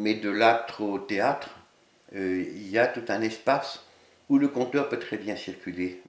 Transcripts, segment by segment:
mais de l'âtre au théâtre, il y a tout un espace où le conteur peut très bien circuler.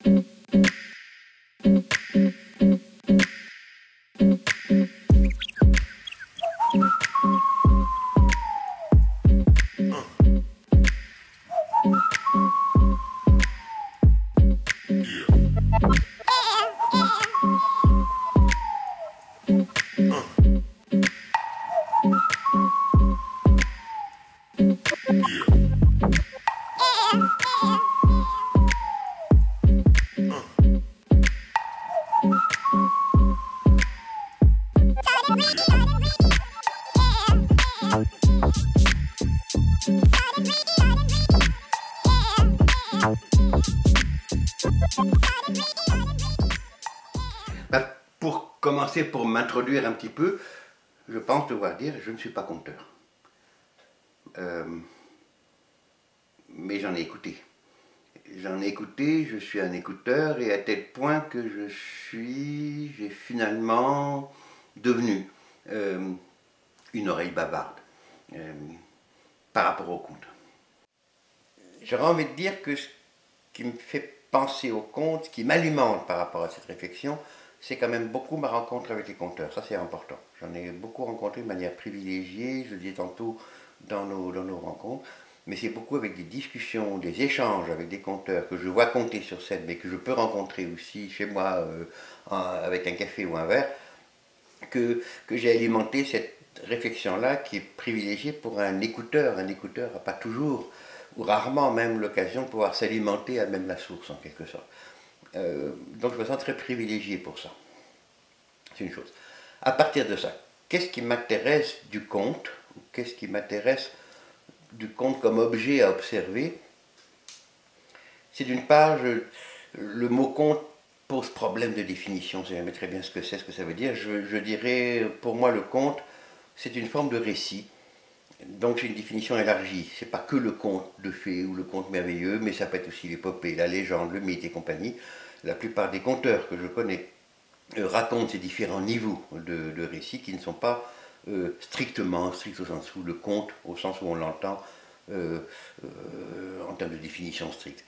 Pour commencer, pour m'introduire un petit peu, je pense devoir dire je ne suis pas conteur. Mais j'en ai écouté. J'en ai écouté, je suis un écouteur, et à tel point que j'ai finalement devenu une oreille bavarde par rapport au conte. J'aurais envie de dire que ce qui me fait penser au conte, ce qui m'alimente par rapport à cette réflexion, c'est quand même beaucoup ma rencontre avec les conteurs. Ça, c'est important. J'en ai beaucoup rencontré de manière privilégiée, je le disais tantôt dans nos rencontres, mais c'est beaucoup avec des discussions, des échanges avec des conteurs que je vois compter sur scène, mais que je peux rencontrer aussi chez moi avec un café ou un verre, que j'ai alimenté cette réflexion-là qui est privilégiée pour un écouteur. Un écouteur n'a pas toujours, ou rarement même, l'occasion de pouvoir s'alimenter à même la source, en quelque sorte. Donc je me sens très privilégié pour ça. C'est une chose. À partir de ça, qu'est-ce qui m'intéresse du conte? Qu'est-ce qui m'intéresse du conte comme objet à observer? C'est d'une part, le mot conte pose problème de définition. Je ne sais jamais très bien ce que c'est, ce que ça veut dire. Je dirais, pour moi, le conte, c'est une forme de récit. Donc j'ai une définition élargie. C'est pas que le conte de fées ou le conte merveilleux, mais ça peut être aussi l'épopée, la légende, le mythe et compagnie. La plupart des conteurs que je connais racontent ces différents niveaux de récits qui ne sont pas strictement, strict au sens où le conte, au sens où on l'entend en termes de définition stricte.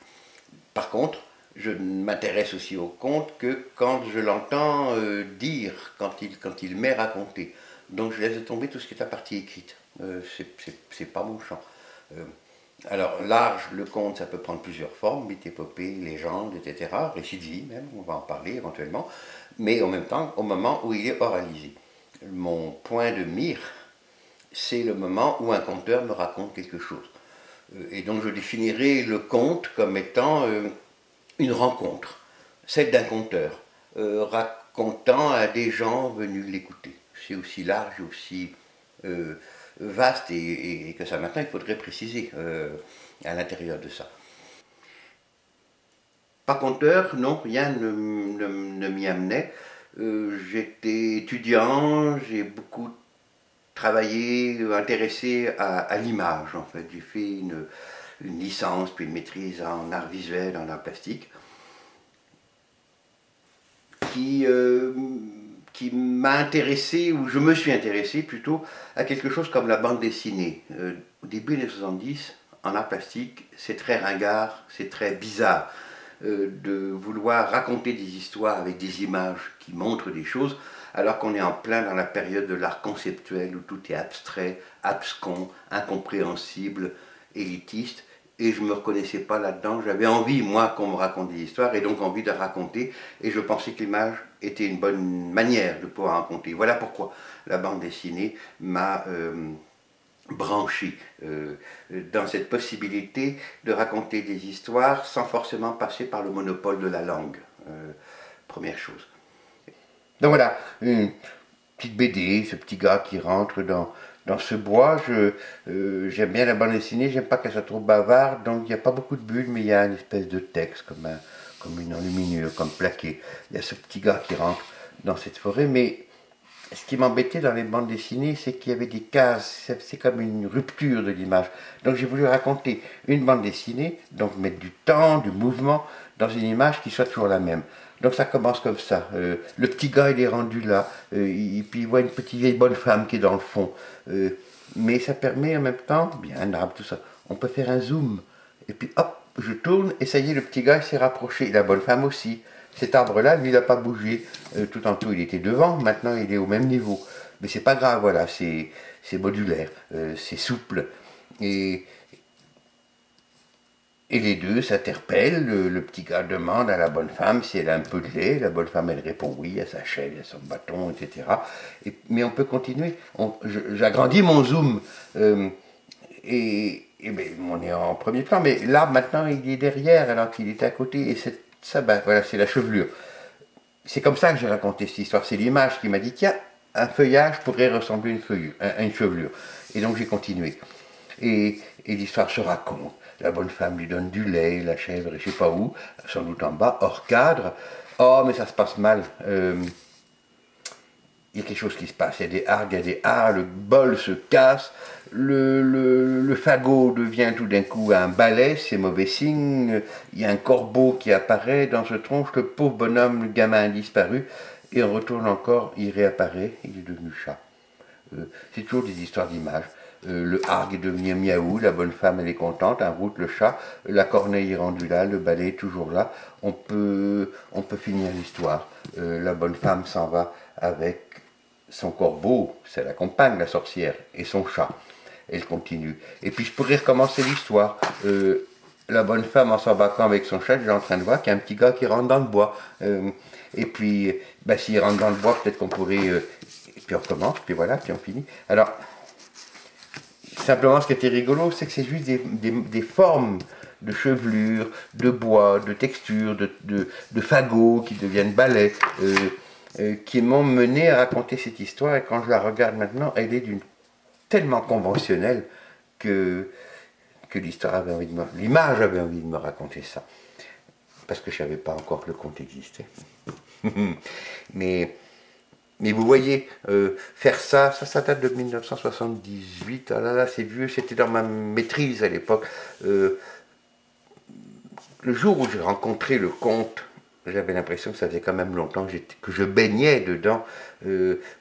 Par contre, je m'intéresse aussi au conte que quand je l'entends dire, quand il m'est raconté. Donc je laisse tomber tout ce qui est à partie écrite. C'est pas mon champ. Alors large, le conte, ça peut prendre plusieurs formes, mythe, épopée, légende, etc. Récit de vie même, on va en parler éventuellement, mais en même temps, au moment où il est oralisé. Mon point de mire, c'est le moment où un conteur me raconte quelque chose. Et donc je définirai le conte comme étant une rencontre, celle d'un conteur, racontant à des gens venus l'écouter. C'est aussi large, aussi vaste, et que ça maintenant il faudrait préciser à l'intérieur de ça. Pas conteur, non, rien ne m'y amenait. J'étais étudiant, j'ai beaucoup travaillé, intéressé à l'image en fait. J'ai fait une licence puis une maîtrise en art visuel, en art plastique, qui m'a intéressé, ou je me suis intéressé plutôt, à quelque chose comme la bande dessinée. Au début des années 70, en art plastique, c'est très ringard, c'est très bizarre de vouloir raconter des histoires avec des images qui montrent des choses, alors qu'on est en plein dans la période de l'art conceptuel où tout est abstrait, abscon, incompréhensible, élitiste. Et je ne me reconnaissais pas là-dedans. J'avais envie, moi, qu'on me raconte des histoires, et donc envie de raconter. Et je pensais que l'image était une bonne manière de pouvoir raconter. Voilà pourquoi la bande dessinée m'a branché dans cette possibilité de raconter des histoires sans forcément passer par le monopole de la langue. Première chose. Donc voilà, une petite BD, ce petit gars qui rentre dans ce bois. J'aime bien la bande dessinée, j'aime pas qu'elle soit trop bavarde, donc il n'y a pas beaucoup de bulles, mais il y a une espèce de texte, comme une enluminure, comme plaqué. Il y a ce petit gars qui rentre dans cette forêt, mais ce qui m'embêtait dans les bandes dessinées, c'est qu'il y avait des cases, c'est comme une rupture de l'image. Donc j'ai voulu raconter une bande dessinée, donc mettre du temps, du mouvement, dans une image qui soit toujours la même. Donc ça commence comme ça. Le petit gars, il est rendu là, puis il voit une petite vieille bonne femme qui est dans le fond. mais ça permet en même temps, bien un arbre, tout ça, on peut faire un zoom, et puis hop, je tourne, et ça y est, le petit gars s'est rapproché, la bonne femme aussi. Cet arbre-là, lui, il n'a pas bougé. Tout en tout, il était devant, maintenant il est au même niveau. Mais c'est pas grave, voilà, c'est modulaire, c'est souple. Et, et les deux s'interpellent, le petit gars demande à la bonne femme si elle a un peu de lait, la bonne femme elle répond oui, à sa chaîne, à son bâton, etc. Mais on peut continuer, j'agrandis mon zoom, et ben, on est en premier plan, mais là maintenant il est derrière alors qu'il est à côté, et ça, ben, voilà, c'est la chevelure. C'est comme ça que j'ai raconté cette histoire, c'est l'image qui m'a dit tiens, un feuillage pourrait ressembler à une chevelure. Et donc j'ai continué. Et l'histoire se raconte. La bonne femme lui donne du lait, la chèvre, je ne sais pas où, sans doute en bas, hors cadre. Oh, mais ça se passe mal. Il y a quelque chose qui se passe. Il y a des hargues, il y a des hards, le bol se casse, le fagot devient tout d'un coup un balai, c'est mauvais signe. Il y a un corbeau qui apparaît dans ce tronche, le pauvre bonhomme, le gamin a disparu, et on retourne encore, il réapparaît, il est devenu chat. C'est toujours des histoires d'images. Le hargue est devenu miaou, la bonne femme elle est contente, en route le chat, la corneille est rendue là, le balai est toujours là. On peut finir l'histoire. La bonne femme s'en va avec son corbeau, c'est la compagne, la sorcière, et son chat. Elle continue. Et puis je pourrais recommencer l'histoire. La bonne femme en s'embarquant avec son chat, je suis en train de voir qu'il y a un petit gars qui rentre dans le bois. Et puis, ben, s'il rentre dans le bois, peut-être qu'on pourrait... et puis on recommence, puis voilà, puis on finit. Alors, simplement, ce qui était rigolo, c'est que c'est juste des formes de chevelure, de bois, de texture, de fagots qui deviennent balais, qui m'ont mené à raconter cette histoire. Et quand je la regarde maintenant, elle est tellement conventionnelle que l'histoire avait envie l'image avait envie de me raconter ça. Parce que je ne savais pas encore que le conte existait. mais vous voyez, faire ça date de 1978, ah là là, c'est vieux, c'était dans ma maîtrise à l'époque. Le jour où j'ai rencontré le conte, j'avais l'impression que ça faisait quand même longtemps que je baignais dedans,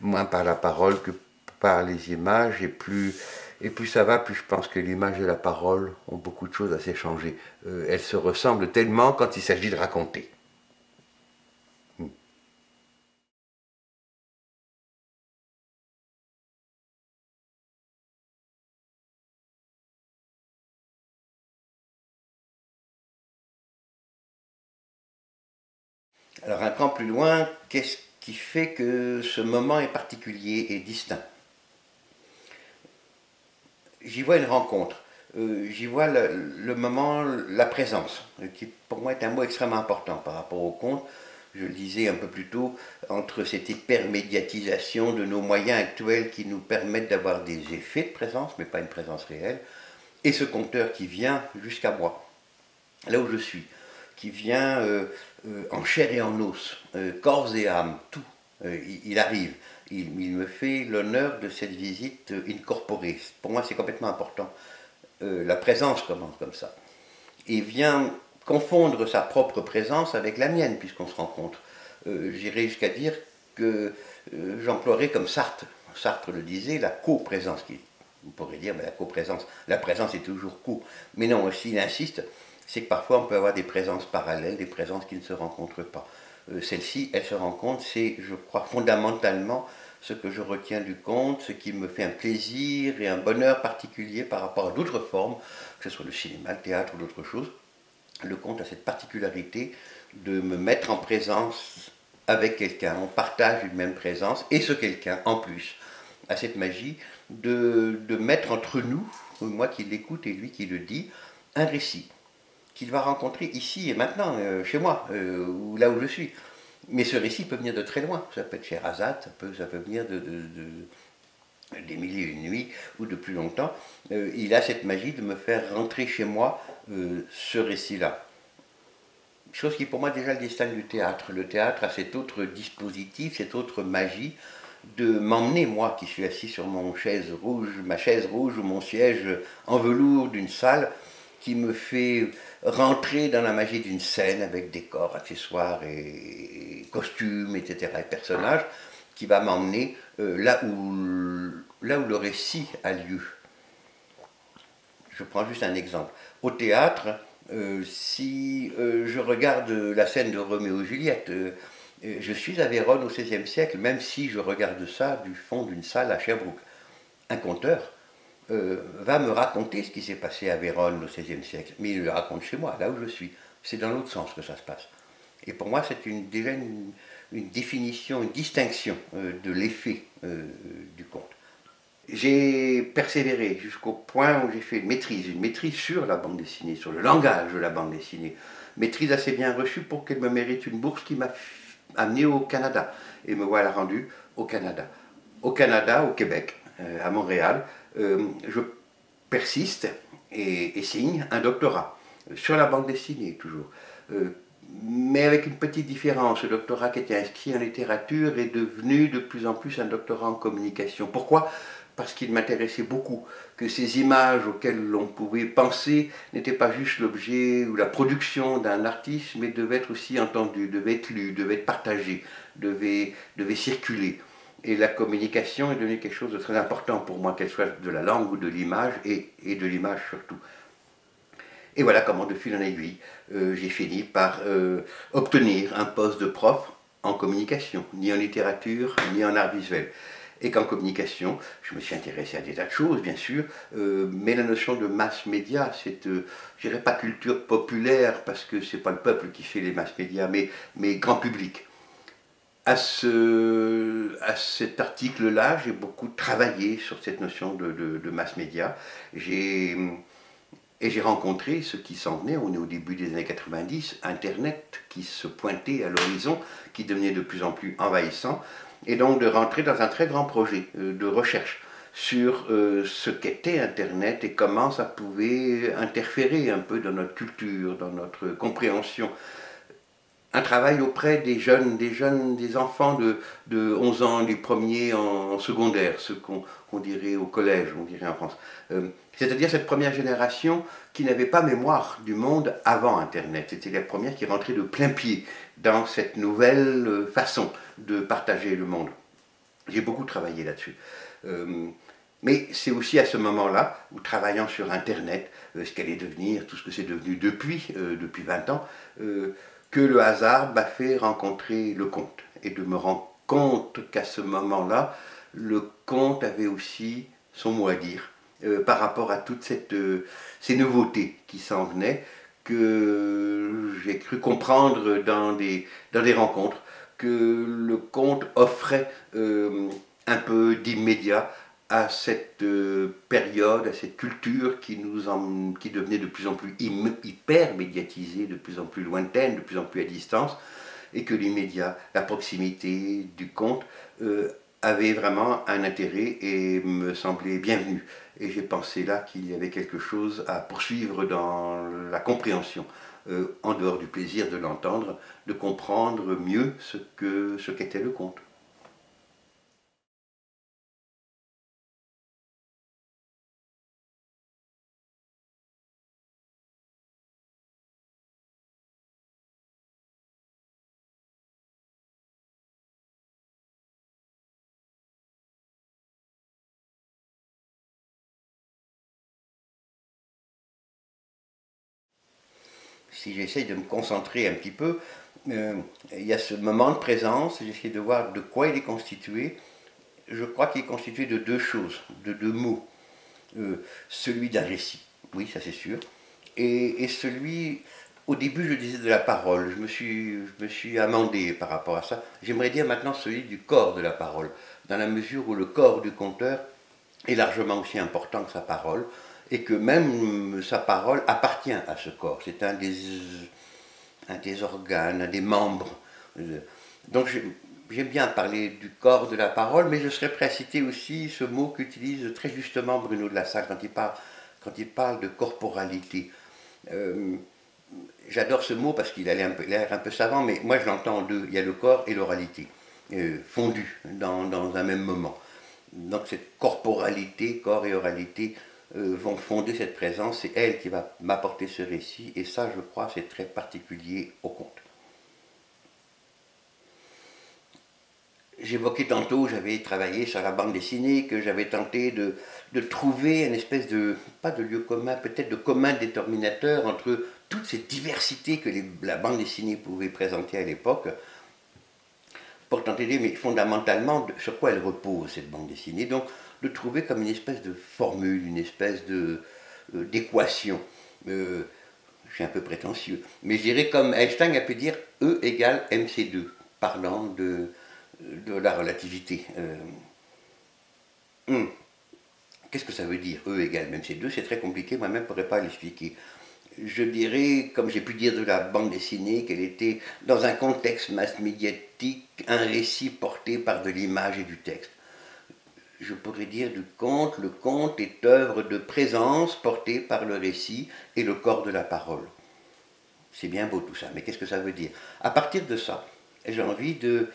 moins par la parole que par les images, et plus ça va, plus je pense que l'image et la parole ont beaucoup de choses à s'échanger. Elles se ressemblent tellement quand il s'agit de raconter. Alors un cran plus loin, qu'est-ce qui fait que ce moment est particulier et distinct? J'y vois une rencontre, j'y vois le moment, la présence, qui pour moi est un mot extrêmement important par rapport au conte. Je le disais un peu plus tôt, entre cette hypermédiatisation de nos moyens actuels qui nous permettent d'avoir des effets de présence, mais pas une présence réelle, et ce conteur qui vient jusqu'à moi, là où je suis, qui vient en chair et en os, corps et âme, tout. Il arrive. Il me fait l'honneur de cette visite incorporée. Pour moi, c'est complètement important. La présence commence comme ça. Et vient confondre sa propre présence avec la mienne, puisqu'on se rencontre. J'irai jusqu'à dire que j'emploierais comme Sartre. Sartre le disait, la coprésence. On pourrait dire, mais la présence est toujours co. Mais non, s'il insiste, c'est que parfois on peut avoir des présences parallèles, des présences qui ne se rencontrent pas. Celle-ci, elle se rencontre, c'est, je crois, fondamentalement ce que je retiens du conte, ce qui me fait un plaisir et un bonheur particulier par rapport à d'autres formes, que ce soit le cinéma, le théâtre ou d'autres choses. Le conte a cette particularité de me mettre en présence avec quelqu'un, on partage une même présence, et ce quelqu'un, en plus, a cette magie de mettre entre nous, moi qui l'écoute et lui qui le dit, un récit qu'il va rencontrer ici et maintenant, chez moi, ou là où je suis. Mais ce récit peut venir de très loin. Ça peut être Sherazade, ça peut venir des Mille et une nuits ou de plus longtemps. Il a cette magie de me faire rentrer chez moi ce récit-là. Chose qui pour moi déjà le distingue du théâtre. Le théâtre a cet autre dispositif, cette autre magie de m'emmener, moi qui suis assis sur ma chaise rouge ou mon siège en velours d'une salle, qui me fait rentrer dans la magie d'une scène avec décors, accessoires et costumes, etc., et personnages, qui va m'emmener là où là où le récit a lieu. Je prends juste un exemple. Au théâtre, si je regarde la scène de Roméo et Juliette, je suis à Vérone au XVIe siècle, même si je regarde ça du fond d'une salle à Sherbrooke. Un conteur va me raconter ce qui s'est passé à Vérone au XVIe siècle, mais il le raconte chez moi, là où je suis. C'est dans l'autre sens que ça se passe. Et pour moi, c'est déjà une définition, une distinction de l'effet du conte. J'ai persévéré jusqu'au point où j'ai fait une maîtrise sur la bande dessinée, sur le langage de la bande dessinée. Maîtrise assez bien reçue pour qu'elle me mérite une bourse qui m'a amené au Canada. Et me voilà rendu au Canada. Au Canada, au Québec, à Montréal, je persiste et signe un doctorat sur la bande dessinée toujours. Mais avec une petite différence, le doctorat qui était inscrit en littérature est devenu de plus en plus un doctorat en communication. Pourquoi ? Parce qu'il m'intéressait beaucoup, que ces images auxquelles l'on pouvait penser n'étaient pas juste l'objet ou la production d'un artiste, mais devaient être aussi entendues, devaient être lues, devaient être partagées, devaient circuler. Et la communication est devenue quelque chose de très important pour moi, qu'elle soit de la langue ou de l'image, et de l'image surtout. Et voilà comment, de fil en aiguille, j'ai fini par obtenir un poste de prof en communication, ni en littérature, ni en art visuel. Et qu'en communication, je me suis intéressé à des tas de choses, bien sûr, mais la notion de mass média, c'est, je dirais pas culture populaire, parce que c'est pas le peuple qui fait les mass médias, mais grand public. À cet article-là, j'ai beaucoup travaillé sur cette notion de mass média. Et j'ai rencontré ceux qui s'en venaient, on est au début des années 90, Internet qui se pointait à l'horizon, qui devenait de plus en plus envahissant, et donc de rentrer dans un très grand projet de recherche sur ce qu'était Internet et comment ça pouvait interférer un peu dans notre culture, dans notre compréhension. Un travail auprès des enfants de 11 ans, les premiers en secondaire, ceux qu'on dirait au collège, on dirait en France. C'est-à-dire cette première génération qui n'avait pas mémoire du monde avant Internet. C'était la première qui rentrait de plein pied dans cette nouvelle façon de partager le monde. J'ai beaucoup travaillé là-dessus. Mais c'est aussi à ce moment-là, où travaillant sur Internet, ce qu'elle est devenir, tout ce que c'est devenu depuis 20 ans, que le hasard m'a fait rencontrer le conte. Et de me rendre compte qu'à ce moment-là, le conte avait aussi son mot à dire par rapport à toutes ces nouveautés qui s'en venaient, que j'ai cru comprendre dans des rencontres, que le conte offrait un peu d'immédiat à cette période, à cette culture qui devenait de plus en plus hyper médiatisée, de plus en plus lointaine, de plus en plus à distance, et que l'immédiat, la proximité du conte avait vraiment un intérêt et me semblait bienvenu. Et j'ai pensé là qu'il y avait quelque chose à poursuivre dans la compréhension, en dehors du plaisir de l'entendre, de comprendre mieux ce qu'était le conte. Si j'essaye de me concentrer un petit peu, il y a ce moment de présence, j'essaie de voir de quoi il est constitué. Je crois qu'il est constitué de deux choses, de deux mots. Celui d'un récit, oui, ça c'est sûr, et celui, au début je disais de la parole, je me suis amendé par rapport à ça. J'aimerais dire maintenant celui du corps de la parole, dans la mesure où le corps du conteur est largement aussi important que sa parole, et que même sa parole appartient à ce corps. C'est un des organes, un des membres. Donc j'aime bien parler du corps de la parole, mais je serais prêt à citer aussi ce mot qu'utilise très justement Bruno de la Salle quand il parle de corporalité. Euh, J'adore ce mot parce qu'il a l'air un peu savant, mais moi je l'entends en deux. Il y a le corps et l'oralité, fondus dans un même moment. Donc cette corporalité, corps et oralité, vont fonder cette présence, c'est elle qui va m'apporter ce récit, et ça je crois c'est très particulier au conte. J'évoquais tantôt, j'avais travaillé sur la bande dessinée, que j'avais tenté de trouver une espèce de, pas de lieu commun, peut-être de commun déterminateur entre toutes ces diversités que la bande dessinée pouvait présenter à l'époque, pour tenter d'aider, mais fondamentalement, sur quoi elle repose, cette bande dessinée. Donc, de trouver comme une espèce de formule, une espèce d'équation. Je suis un peu prétentieux, mais je dirais comme Einstein a pu dire E égale mc2, parlant de la relativité. Qu'est-ce que ça veut dire E égale mc2? C'est très compliqué, moi-même je ne pourrais pas l'expliquer. Je dirais, comme j'ai pu dire de la bande dessinée, qu'elle était dans un contexte mass médiatique, un récit porté par de l'image et du texte. Je pourrais dire du conte, le conte est œuvre de présence portée par le récit et le corps de la parole. C'est bien beau tout ça, mais qu'est-ce que ça veut dire? À partir de ça, j'ai envie de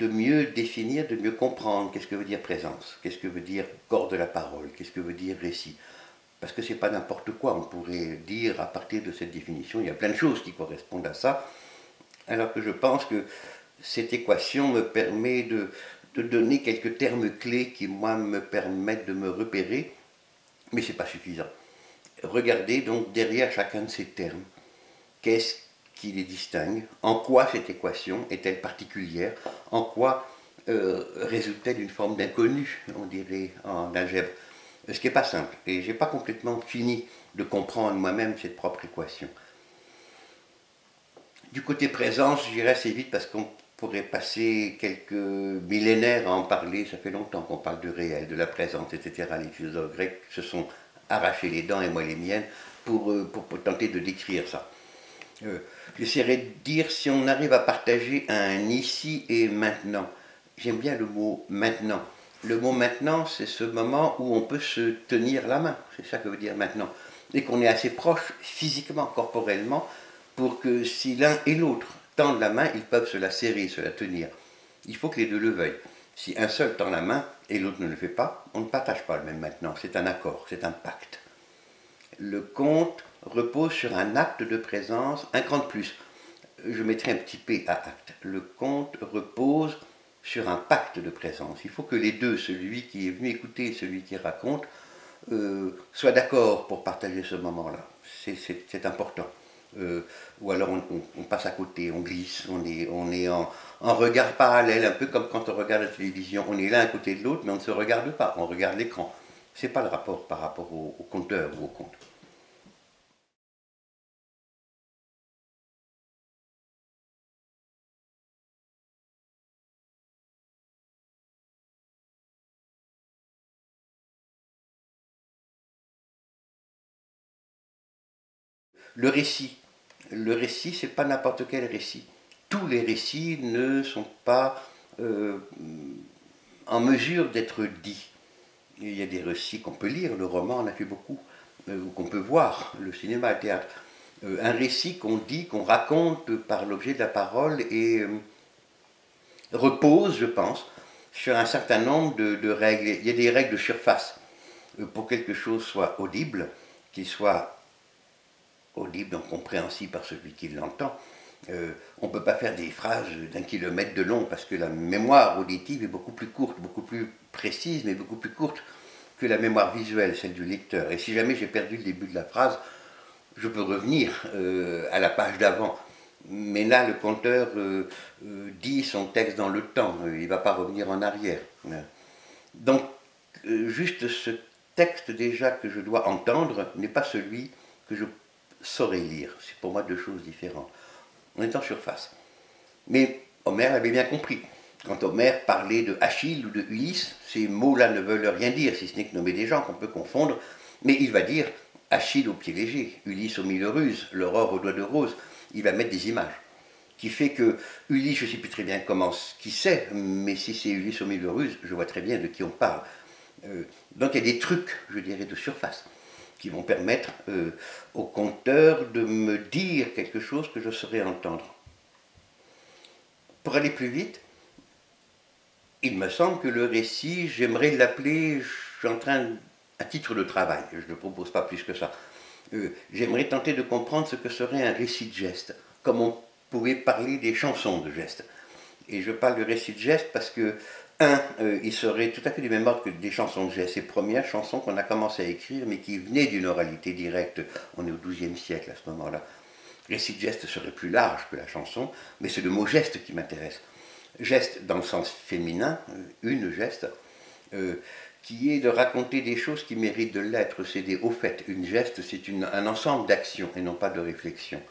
mieux définir, de mieux comprendre qu'est-ce que veut dire présence, qu'est-ce que veut dire corps de la parole, qu'est-ce que veut dire récit. Parce que c'est pas n'importe quoi, on pourrait dire à partir de cette définition, il y a plein de choses qui correspondent à ça, alors que je pense que cette équation me permet de donner quelques termes clés qui, moi, me permettent de me repérer, mais c'est pas suffisant. Regardez donc derrière chacun de ces termes, qu'est-ce qui les distingue, en quoi cette équation est-elle particulière, en quoi résulte-t-elle d'une forme d'inconnu, on dirait en algèbre. Ce qui n'est pas simple, et je n'ai pas complètement fini de comprendre moi-même cette propre équation. Du côté présence, j'irai assez vite parce qu'on pourrait passer quelques millénaires à en parler, ça fait longtemps qu'on parle du réel, de la présence, etc. Les philosophes grecs se sont arrachés les dents, et moi les miennes, pour tenter de décrire ça. J'essaierai de dire si on arrive à partager un ici et maintenant. J'aime bien le mot maintenant. Le mot maintenant, c'est ce moment où on peut se tenir la main. C'est ça que veut dire maintenant. Et qu'on est assez proche physiquement, corporellement, pour que si l'un et l'autre tendent la main, ils peuvent se la serrer, se la tenir. Il faut que les deux le veuillent. Si un seul tend la main et l'autre ne le fait pas, on ne partage pas le même maintenant. C'est un accord, c'est un pacte. Le conte repose sur un acte de présence, un cran de plus. Je mettrai un petit P à acte. Le conte repose sur un pacte de présence. Il faut que les deux, celui qui est venu écouter et celui qui raconte, soient d'accord pour partager ce moment-là. C'est important. Ou alors on passe à côté, on glisse, on est en regard parallèle, un peu comme quand on regarde la télévision. On est l'un à côté de l'autre, mais on ne se regarde pas, on regarde l'écran. Ce n'est pas le rapport par rapport au conteur ou au conte. Le récit. Le récit, c'est pas n'importe quel récit. Tous les récits ne sont pas en mesure d'être dits. Il y a des récits qu'on peut lire, le roman en a fait beaucoup, ou qu'on peut voir, le cinéma, le théâtre. Un récit qu'on dit, qu'on raconte par l'objet de la parole et repose, je pense, sur un certain nombre de règles. Il y a des règles de surface. Pour que quelque chose soit audible, qu'il soit audible, donc compréhensible par celui qui l'entend. On ne peut pas faire des phrases d'un kilomètre de long parce que la mémoire auditive est beaucoup plus courte, beaucoup plus précise, mais beaucoup plus courte que la mémoire visuelle, celle du lecteur. Et si jamais j'ai perdu le début de la phrase, je peux revenir à la page d'avant. Mais là, le conteur dit son texte dans le temps, il ne va pas revenir en arrière. Donc, juste ce texte déjà que je dois entendre n'est pas celui que je saurais lire. C'est pour moi deux choses différentes. On est en surface. Mais Homère l'avait bien compris. Quand Homère parlait de Achille ou de Ulysse, ces mots-là ne veulent rien dire, si ce n'est que nommer des gens qu'on peut confondre, mais il va dire Achille au pied léger, Ulysse aux mille ruses, l'aurore aux doigts de rose. Il va mettre des images. Qui fait que Ulysse, je ne sais plus très bien qui c'est, mais si c'est Ulysse aux mille ruses, je vois très bien de qui on parle. Donc il y a des trucs, je dirais, de surface qui vont permettre au conteur de me dire quelque chose que je saurais entendre. Pour aller plus vite, il me semble que le récit, j'aimerais l'appeler, je suis en train, à titre de travail, je ne propose pas plus que ça, j'aimerais tenter de comprendre ce que serait un récit de geste, comme on pouvait parler des chansons de geste. Et je parle de récit de geste parce que, il serait tout à fait du même ordre que des chansons de geste. Ces premières chansons qu'on a commencé à écrire, mais qui venaient d'une oralité directe. On est au XIIe siècle à ce moment-là. Récit de geste serait plus large que la chanson, mais c'est le mot geste qui m'intéresse. Geste dans le sens féminin, une geste, qui est de raconter des choses qui méritent de l'être. C'est au fait, une geste, c'est un ensemble d'actions et non pas de réflexions.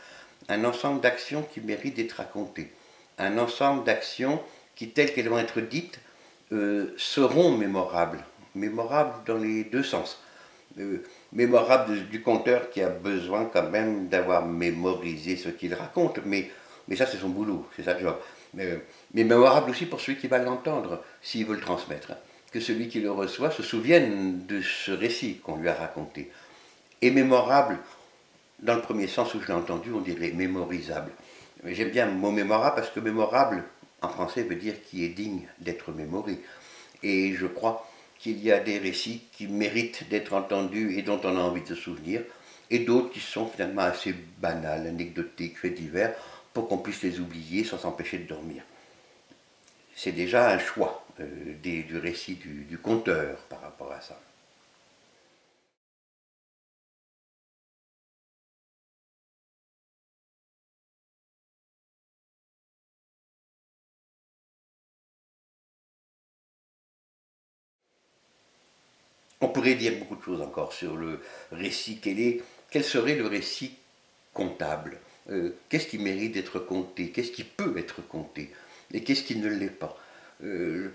Un ensemble d'actions qui méritent d'être racontées. Un ensemble d'actions qui, telles qu'elles vont être dites, seront mémorables. Mémorables dans les deux sens. Mémorable du conteur qui a besoin quand même d'avoir mémorisé ce qu'il raconte, mais ça c'est son boulot, c'est sa job. Mais mémorable aussi pour celui qui va l'entendre, s'il veut le transmettre. Que celui qui le reçoit se souvienne de ce récit qu'on lui a raconté. Et mémorable, dans le premier sens où je l'ai entendu, on dirait mémorisable. Mais j'aime bien le mot mémorable parce que mémorable, en français, veut dire qui est digne d'être mémoré. Et je crois qu'il y a des récits qui méritent d'être entendus et dont on a envie de se souvenir, et d'autres qui sont finalement assez banals, anecdotiques, faits divers, pour qu'on puisse les oublier sans s'empêcher de dormir. C'est déjà un choix du récit du conteur par rapport à ça. On pourrait dire beaucoup de choses encore sur le récit. Quel serait le récit comptable? Qu'est-ce qui mérite d'être compté? Qu'est-ce qui peut être compté? Et qu'est-ce qui ne l'est pas? Je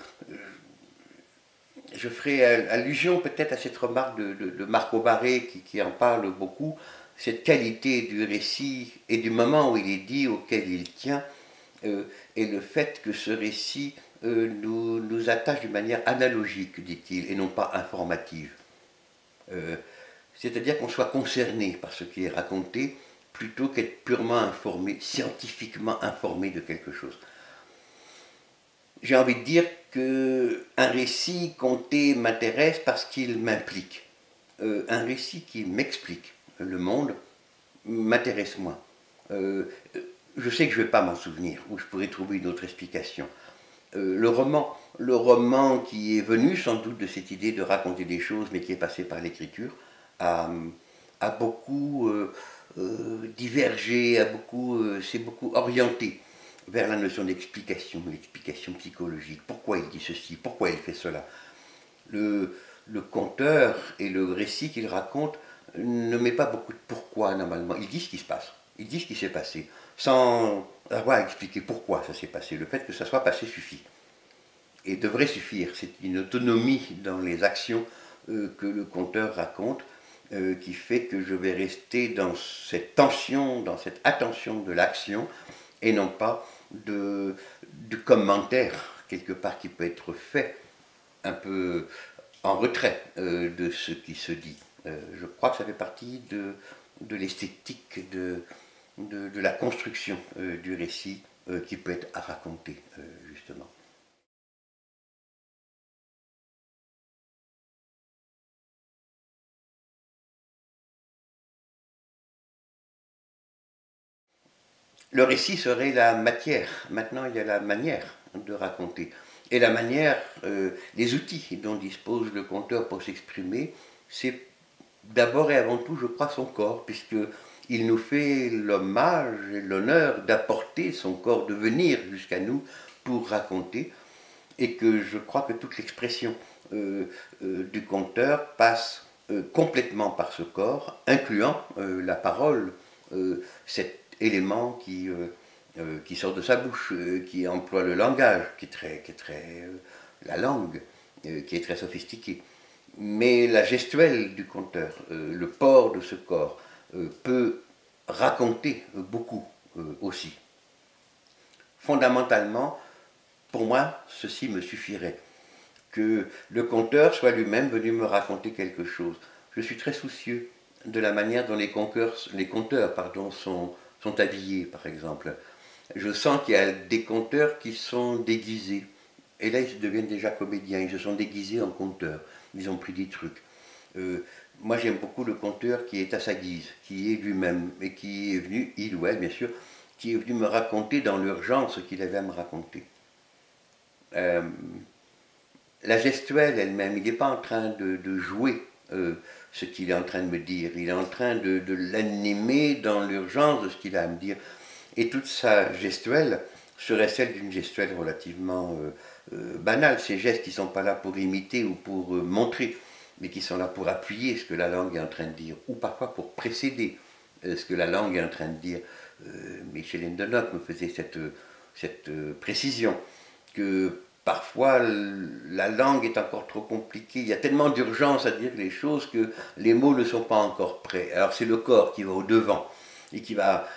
ferai allusion peut-être à cette remarque de Marco Barré qui en parle beaucoup, cette qualité du récit et du moment où il est dit, auquel il tient, et le fait que ce récit nous attache d'une manière analogique, dit-il, et non pas informative. C'est-à-dire qu'on soit concerné par ce qui est raconté, plutôt qu'être purement informé, scientifiquement informé de quelque chose. J'ai envie de dire qu'un récit conté m'intéresse parce qu'il m'implique. Un récit qui m'explique le monde m'intéresse moins. Je sais que je ne vais pas m'en souvenir, ou je pourrais trouver une autre explication. Le roman qui est venu sans doute de cette idée de raconter des choses, mais qui est passé par l'écriture, a beaucoup divergé, s'est beaucoup orienté vers la notion d'explication, l'explication psychologique. Pourquoi il dit ceci? Pourquoi il fait cela? Le conteur et le récit qu'il raconte ne met pas beaucoup de pourquoi normalement. Il dit ce qui se passe, il dit ce qui s'est passé, sans avoir à expliquer pourquoi ça s'est passé. Le fait que ça soit passé suffit. Et devrait suffire. C'est une autonomie dans les actions que le conteur raconte qui fait que je vais rester dans cette tension, dans cette attention de l'action et non pas du commentaire quelque part qui peut être fait un peu en retrait de ce qui se dit. Je crois que ça fait partie de l'esthétique, de la construction du récit qui peut être à raconter, justement. Le récit serait la matière. Maintenant, il y a la manière de raconter. Et la manière, les outils dont dispose le conteur pour s'exprimer, c'est d'abord et avant tout, je crois, son corps, puisqu'il nous fait l'hommage et l'honneur d'apporter son corps, de venir jusqu'à nous pour raconter, et que je crois que toute l'expression du conteur passe complètement par ce corps, incluant la parole, cet élément qui sort de sa bouche, qui emploie le langage, la langue, qui est très sophistiquée. Mais la gestuelle du conteur, le port de ce corps, peut raconter beaucoup aussi. Fondamentalement, pour moi, ceci me suffirait. Que le conteur soit lui-même venu me raconter quelque chose. Je suis très soucieux de la manière dont les conteurs sont habillés, par exemple. Je sens qu'il y a des conteurs qui sont déguisés. Et là, ils deviennent déjà comédiens. Ils se sont déguisés en conteurs. Ils ont pris des trucs. Moi, j'aime beaucoup le conteur qui est à sa guise, qui est lui-même, et qui est venu, il ou elle, bien sûr, qui est venu me raconter dans l'urgence ce qu'il avait à me raconter. La gestuelle elle-même, il n'est pas en train de jouer ce qu'il est en train de me dire, il est en train de l'animer dans l'urgence de ce qu'il a à me dire. Et toute sa gestuelle serait celle d'une gestuelle relativement banale. Ces gestes qui ne sont pas là pour imiter ou pour montrer, mais qui sont là pour appuyer ce que la langue est en train de dire, ou parfois pour précéder ce que la langue est en train de dire. Michel Hindenock me faisait cette précision que parfois la langue est encore trop compliquée, il y a tellement d'urgence à dire les choses que les mots ne sont pas encore prêts. Alors c'est le corps qui va au devant et qui va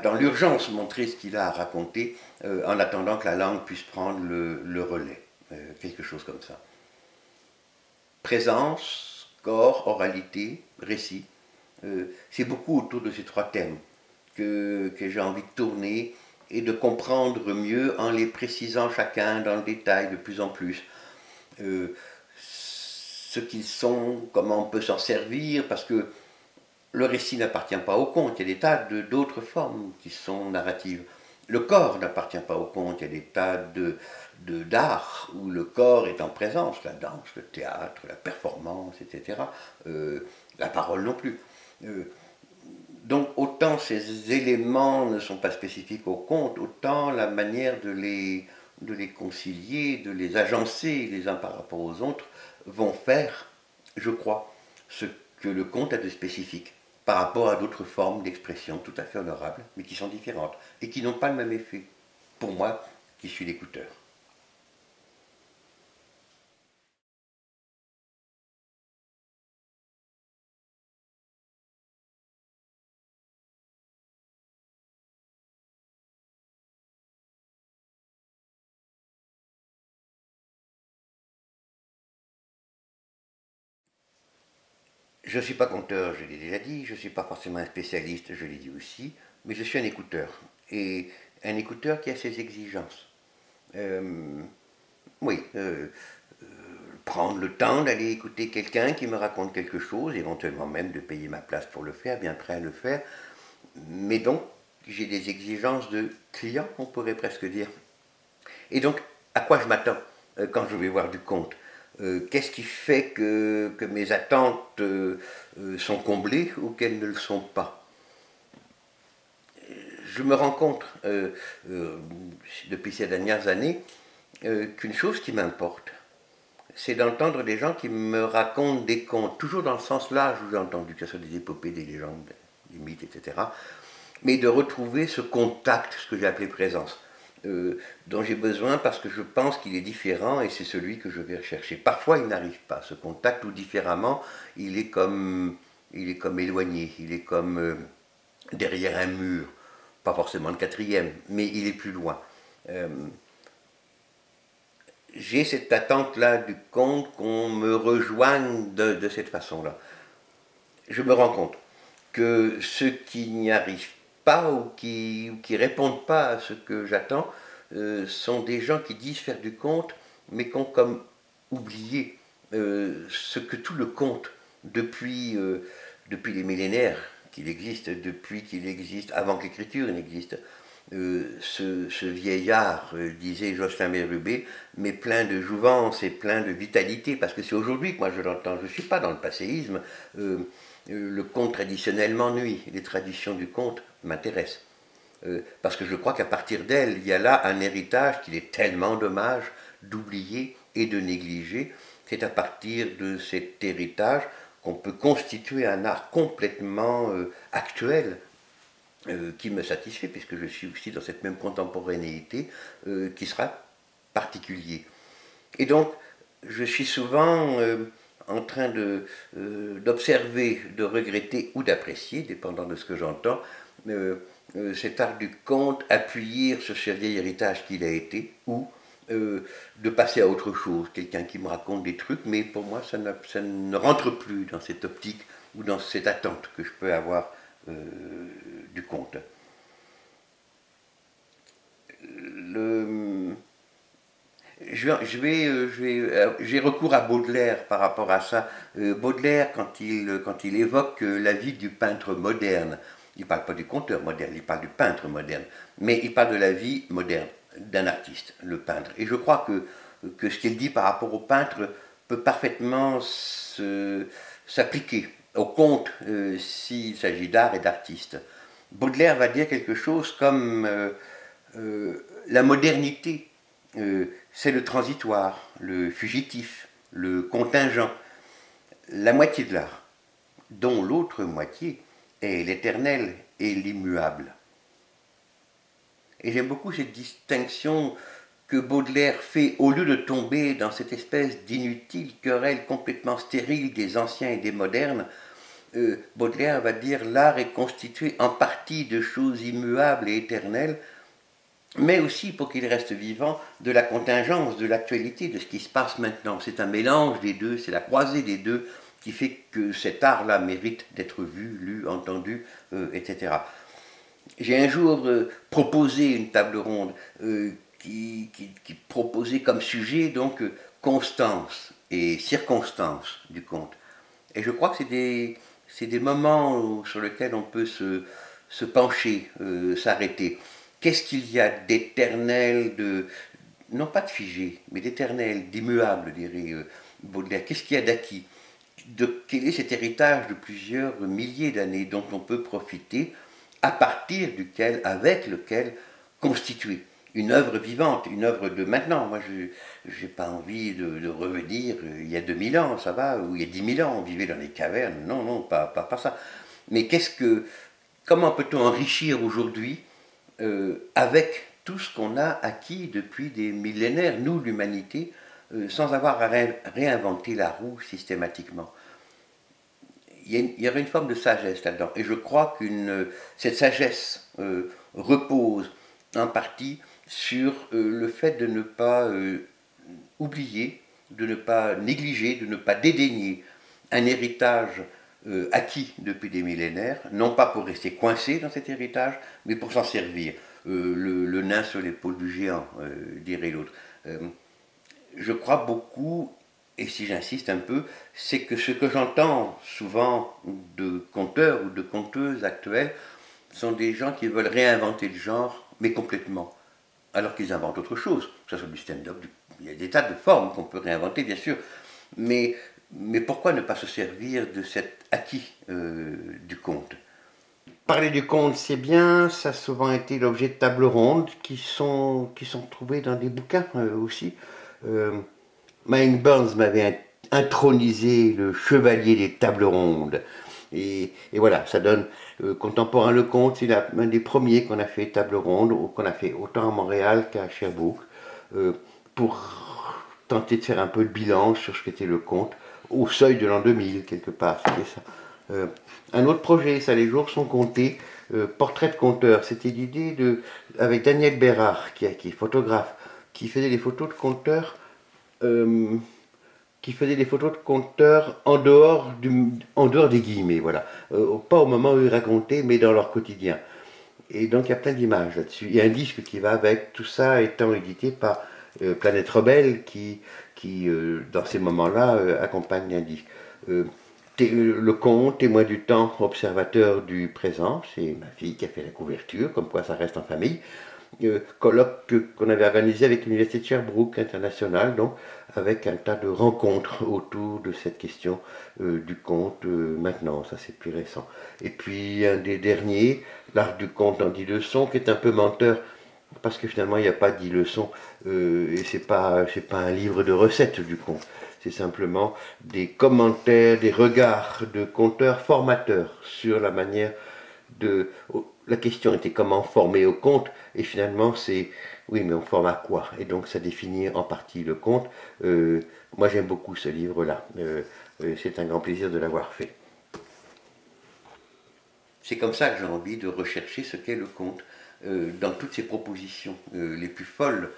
dans l'urgence montrer ce qu'il a à raconter en attendant que la langue puisse prendre le relais, quelque chose comme ça. Présence, corps, oralité, récit, c'est beaucoup autour de ces trois thèmes que j'ai envie de tourner et de comprendre mieux en les précisant chacun dans le détail de plus en plus. Ce qu'ils sont, comment on peut s'en servir, parce que le récit n'appartient pas au conte, il y a des tas d'autres formes qui sont narratives. Le corps n'appartient pas au conte, il y a des tas d'art où le corps est en présence, la danse, le théâtre, la performance, etc. La parole non plus. Donc autant ces éléments ne sont pas spécifiques au conte, autant la manière de les concilier, de les agencer les uns par rapport aux autres, vont faire, je crois, ce que le conte a de spécifique par rapport à d'autres formes d'expression tout à fait honorables, mais qui sont différentes et qui n'ont pas le même effet, pour moi, qui suis l'écouteur. Je ne suis pas conteur, je l'ai déjà dit, je ne suis pas forcément un spécialiste, je l'ai dit aussi, mais je suis un écouteur. Et un écouteur qui a ses exigences. Euh, oui, prendre le temps d'aller écouter quelqu'un qui me raconte quelque chose, éventuellement même de payer ma place pour le faire, bien prêt à le faire. Mais donc, j'ai des exigences de client, on pourrait presque dire. Et donc, à quoi je m'attends quand je vais voir du conte? Qu'est-ce qui fait que mes attentes sont comblées ou qu'elles ne le sont pas? Je me rends compte depuis ces dernières années qu'une chose qui m'importe, c'est d'entendre des gens qui me racontent des contes, toujours dans le sens large où j'ai entendu, que ce soit des épopées, des légendes, des mythes, etc., mais de retrouver ce contact, ce que j'ai appelé présence, dont j'ai besoin parce que je pense qu'il est différent et c'est celui que je vais rechercher. Parfois, il n'arrive pas, ce contact, ou différemment, il est comme éloigné, il est comme derrière un mur, pas forcément le quatrième, mais il est plus loin. Euh, j'ai cette attente-là du conte qu'on me rejoigne de cette façon-là. Je me rends compte que ceux qui n'y arrivent pas ou qui répondent pas à ce que j'attends sont des gens qui disent faire du conte, mais qui ont comme oublié ce que tout le conte, depuis les millénaires depuis qu'il existe, avant que l'écriture n'existe, ce vieillard, disait Jocelyn Bérubé, mais plein de jouvence et plein de vitalité, parce que c'est aujourd'hui que moi je l'entends, je ne suis pas dans le passéisme, le conte traditionnel m'ennuie, les traditions du conte m'intéressent, parce que je crois qu'à partir d'elles, il y a là un héritage qu'il est tellement dommage d'oublier et de négliger, c'est à partir de cet héritage qu'on peut constituer un art complètement actuel, qui me satisfait, puisque je suis aussi dans cette même contemporanéité qui sera particulier. Et donc, je suis souvent en train d'observer, de regretter ou d'apprécier, dépendant de ce que j'entends, cet art du conte appuyé sur ce vieil héritage qu'il a été, ou de passer à autre chose, quelqu'un qui me raconte des trucs, mais pour moi ça ne rentre plus dans cette optique ou dans cette attente que je peux avoir du conte. Le, j'ai recours à Baudelaire par rapport à ça. Baudelaire, quand il évoque la vie du peintre moderne, il ne parle pas du conteur moderne, il parle du peintre moderne, mais il parle de la vie moderne. d'un artiste, le peintre. Et je crois que ce qu'il dit par rapport au peintre peut parfaitement s'appliquer au conte s'il s'agit d'art et d'artiste. Baudelaire va dire quelque chose comme la modernité, c'est le transitoire, le fugitif, le contingent, la moitié de l'art, dont l'autre moitié est l'éternel et l'immuable. Et j'aime beaucoup cette distinction que Baudelaire fait au lieu de tomber dans cette espèce d'inutile querelle complètement stérile des anciens et des modernes. Baudelaire va dire l'art est constitué en partie de choses immuables et éternelles, mais aussi, pour qu'il reste vivant, de la contingence, de l'actualité, de ce qui se passe maintenant. C'est un mélange des deux, c'est la croisée des deux qui fait que cet art-là mérite d'être vu, lu, entendu, etc. J'ai un jour proposé une table ronde qui proposait comme sujet donc constance et circonstance du conte. Et je crois que c'est des moments sur lesquels on peut se pencher, s'arrêter. Qu'est-ce qu'il y a d'éternel, non pas de figé, mais d'éternel, d'immuable, dirait Baudelaire. Qu'est-ce qu'il y a d'acquis? Quel est cet héritage de plusieurs milliers d'années dont on peut profiter, à partir duquel, avec lequel constituer une œuvre vivante, une œuvre de maintenant. Moi, je n'ai pas envie de revenir il y a 2000 ans, ça va, ou il y a 10 000 ans, on vivait dans des cavernes. Non, non, pas ça. Mais comment peut-on enrichir aujourd'hui avec tout ce qu'on a acquis depuis des millénaires, nous, l'humanité, sans avoir à réinventer la roue systématiquement? Il y aurait une forme de sagesse là-dedans. Et je crois que cette sagesse repose en partie sur le fait de ne pas oublier, de ne pas négliger, de ne pas dédaigner un héritage acquis depuis des millénaires, non pas pour rester coincé dans cet héritage, mais pour s'en servir. Le nain sur l'épaule du géant, dirait l'autre. Je crois beaucoup, et si j'insiste un peu, c'est que ce que j'entends souvent de conteurs ou de conteuses actuelles sont des gens qui veulent réinventer le genre, mais complètement, alors qu'ils inventent autre chose, que ce soit du stand-up, il y a des tas de formes qu'on peut réinventer, bien sûr, mais pourquoi ne pas se servir de cet acquis du conte? Parler du conte, c'est bien, ça a souvent été l'objet de tables rondes qui sont trouvées dans des bouquins aussi. Mike Burns m'avait intronisé le chevalier des tables rondes. Et voilà, ça donne Contemporain le conte, c'est un des premiers qu'on a fait table ronde, qu'on a fait autant à Montréal qu'à Sherbrooke, pour tenter de faire un peu le bilan sur ce qu'était le conte, au seuil de l'an 2000, quelque part, c'était ça. Un autre projet, ça, les jours sont comptés, portrait de conteur, c'était l'idée avec Daniel Bérard, qui est photographe, qui faisait des photos de conteurs en dehors des guillemets, voilà. Pas au moment où ils racontaient, mais dans leur quotidien. Et donc il y a plein d'images là-dessus. Il y a un disque qui va avec, tout ça étant édité par Planète Rebelle, qui dans ces moments-là, accompagne un disque. Le conte, témoin du temps, observateur du présent, c'est ma fille qui a fait la couverture, comme quoi ça reste en famille. Colloque qu'on avait organisé avec l'Université de Sherbrooke internationale, donc avec un tas de rencontres autour de cette question du conte maintenant, ça c'est plus récent. Et puis un des derniers, l'art du conte en 10 leçons, qui est un peu menteur, parce que finalement il n'y a pas 10 leçons, et c'est pas un livre de recettes du conte, c'est simplement des commentaires, des regards de conteurs formateurs sur la manière de... La question était comment former au conte, et finalement c'est, oui mais on forme à quoi? Et donc ça définit en partie le conte. Moi j'aime beaucoup ce livre-là, c'est un grand plaisir de l'avoir fait. C'est comme ça que j'ai envie de rechercher ce qu'est le conte, dans toutes ses propositions les plus folles.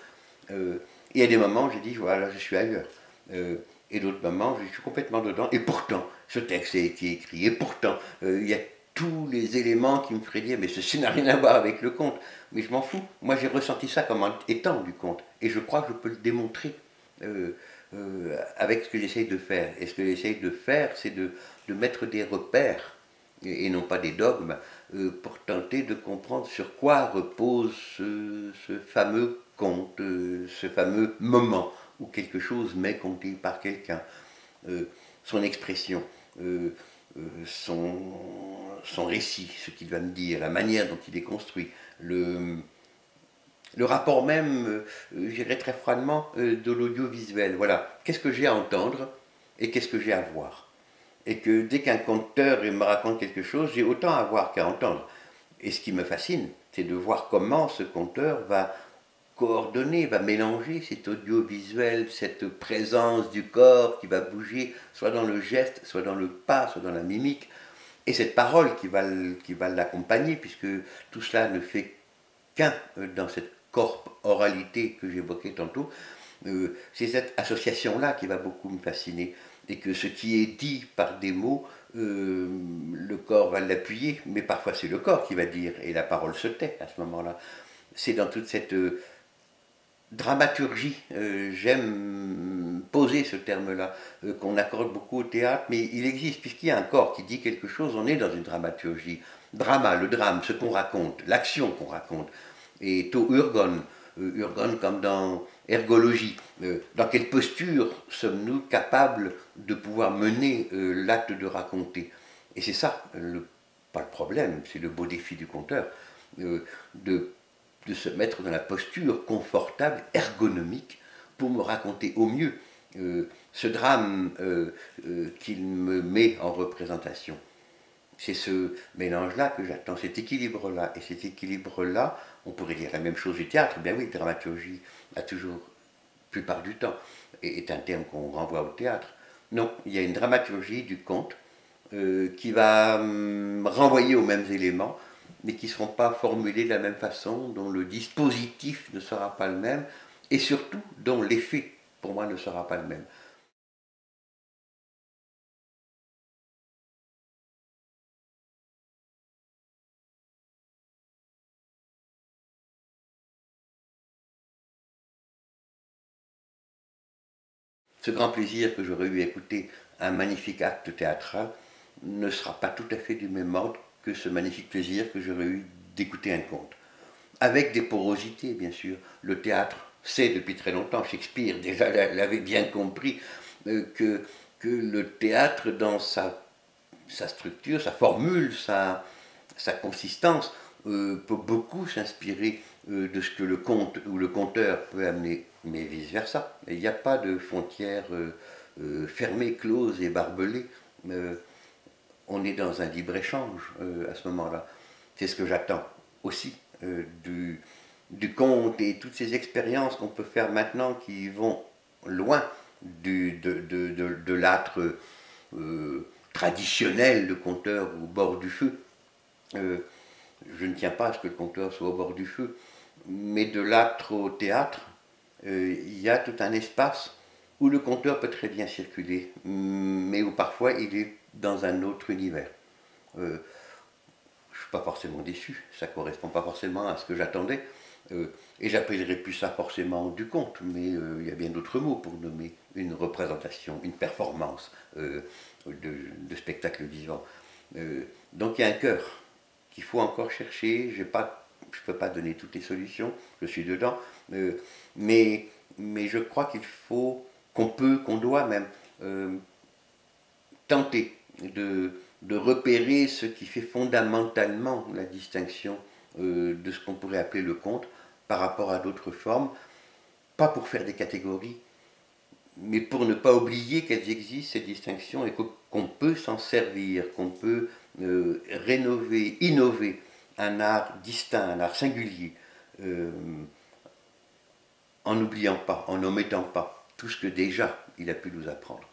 Il y a des moments où j'ai dit, voilà, je suis ailleurs. Et d'autres moments, je suis complètement dedans. Et pourtant, ce texte a été écrit. Et pourtant, il y a tous les éléments qui me feraient dire, mais ceci n'a rien à voir avec le conte. Mais je m'en fous. Moi, j'ai ressenti ça comme étant du conte. Et je crois que je peux le démontrer avec ce que j'essaye de faire. Et ce que j'essaye de faire, c'est de mettre des repères, et non pas des dogmes, pour tenter de comprendre sur quoi repose ce fameux conte, ce fameux moment où quelque chose m'est conté par quelqu'un, son expression, son récit, ce qu'il va me dire, la manière dont il est construit, le rapport même, je dirais très froidement, de l'audiovisuel. Voilà, qu'est-ce que j'ai à entendre et qu'est-ce que j'ai à voir. Et que dès qu'un conteur me raconte quelque chose, j'ai autant à voir qu'à entendre. Et ce qui me fascine, c'est de voir comment ce conteur va coordonner, va mélanger cet audiovisuel, cette présence du corps qui va bouger, soit dans le geste, soit dans le pas, soit dans la mimique, et cette parole qui va l'accompagner, puisque tout cela ne fait qu'un dans cette corporalité que j'évoquais tantôt. C'est cette association-là qui va beaucoup me fasciner, et que ce qui est dit par des mots, le corps va l'appuyer, mais parfois c'est le corps qui va dire, et la parole se tait à ce moment-là. C'est dans toute cette dramaturgie, j'aime poser ce terme-là, qu'on accorde beaucoup au théâtre, mais il existe, puisqu'il y a un corps qui dit quelque chose, on est dans une dramaturgie. Drama, le drame, ce qu'on raconte, l'action qu'on raconte. Et to urgon, urgon comme dans ergologie, dans quelle posture sommes-nous capables de pouvoir mener l'acte de raconter. Et c'est ça, pas le problème, c'est le beau défi du conteur, de se mettre dans la posture confortable, ergonomique, pour me raconter au mieux ce drame qu'il me met en représentation. C'est ce mélange-là que j'attends, cet équilibre-là. Et cet équilibre-là, on pourrait dire la même chose du théâtre. Bien oui, dramaturgie a toujours, plupart du temps, est un terme qu'on renvoie au théâtre. Non, il y a une dramaturgie du conte qui va renvoyer aux mêmes éléments, mais qui ne seront pas formulés de la même façon, dont le dispositif ne sera pas le même, et surtout dont l'effet, pour moi, ne sera pas le même. Ce grand plaisir que j'aurais eu à écouter un magnifique acte théâtral ne sera pas tout à fait du même ordre que ce magnifique plaisir que j'aurais eu d'écouter un conte. Avec des porosités, bien sûr. Le théâtre sait depuis très longtemps, Shakespeare déjà l'avait bien compris, que le théâtre, dans sa structure, sa formule, sa consistance, peut beaucoup s'inspirer de ce que le conte ou le conteur peut amener, mais vice-versa. Il n'y a pas de frontières fermées, closes et barbelées. On est dans un libre-échange à ce moment-là. C'est ce que j'attends aussi du conte et toutes ces expériences qu'on peut faire maintenant qui vont loin de l'âtre traditionnel de conteur au bord du feu. Je ne tiens pas à ce que le conteur soit au bord du feu, mais de l'âtre au théâtre, il y a tout un espace où le conteur peut très bien circuler, mais où parfois il est dans un autre univers. Je ne suis pas forcément déçu, ça ne correspond pas forcément à ce que j'attendais, et j'appellerais plus ça forcément du conte, mais il y a bien d'autres mots pour nommer une représentation, une performance de spectacle vivant. Donc il y a un cœur qu'il faut encore chercher. Je ne peux pas donner toutes les solutions, je suis dedans, mais je crois qu'il faut, qu'on doit même tenter de repérer ce qui fait fondamentalement la distinction de ce qu'on pourrait appeler le conte par rapport à d'autres formes, pas pour faire des catégories, mais pour ne pas oublier qu'elles existent, ces distinctions, et qu'on peut s'en servir, qu'on peut rénover, innover un art distinct, un art singulier, en n'oubliant pas, en n'omettant pas tout ce que déjà il a pu nous apprendre.